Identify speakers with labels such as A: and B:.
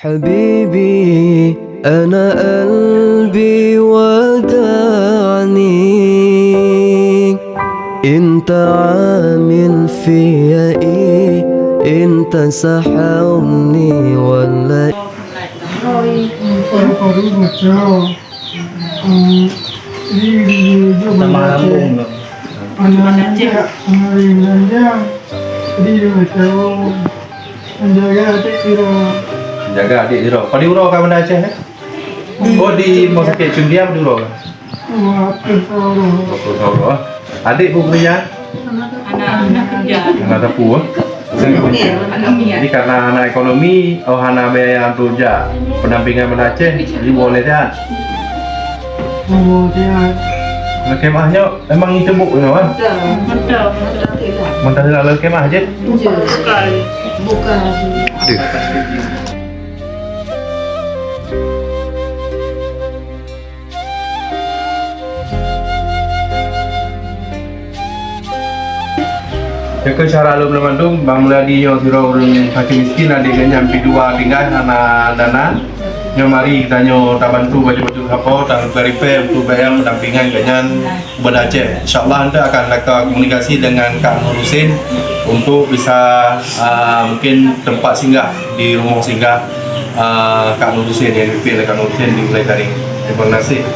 A: حبيبي أنا قلبي ودعني، انت عامل فيا ايه؟ انت سحرني ولا
B: Jaga adik di Ro. Kau di Ro kan benda Aceh eh? Oh di mau sakit Cundia di Ro kan? Oh, adik pun kerja?
C: Anak kerja.
B: Anak tapu eh? Jadi karena anak ekonomi, oh anak biaya kerja pendampingan benda Aceh, jadi boleh kan? Nah, kemahnya emang cebuk kan?
C: Betul.
B: Mentah lalu kemah aja?
C: Sekali.
B: Ya ke cara lu belum mantu, bang Muladi yang siro orang fakir miskin ada yang dua tinggal anak dana. Nyomari kita nyo tak bantu baju-baju apa dan verify untuk bayar pendampingan dengan Banda Aceh. Insyaallah anda akan lakukan komunikasi dengan Kak Nur Husin untuk bisa mungkin tempat singgah di rumah singgah Kak Nur Husin yang dipilih Kak Nur Husin di Mulai Taring. Terima kasih.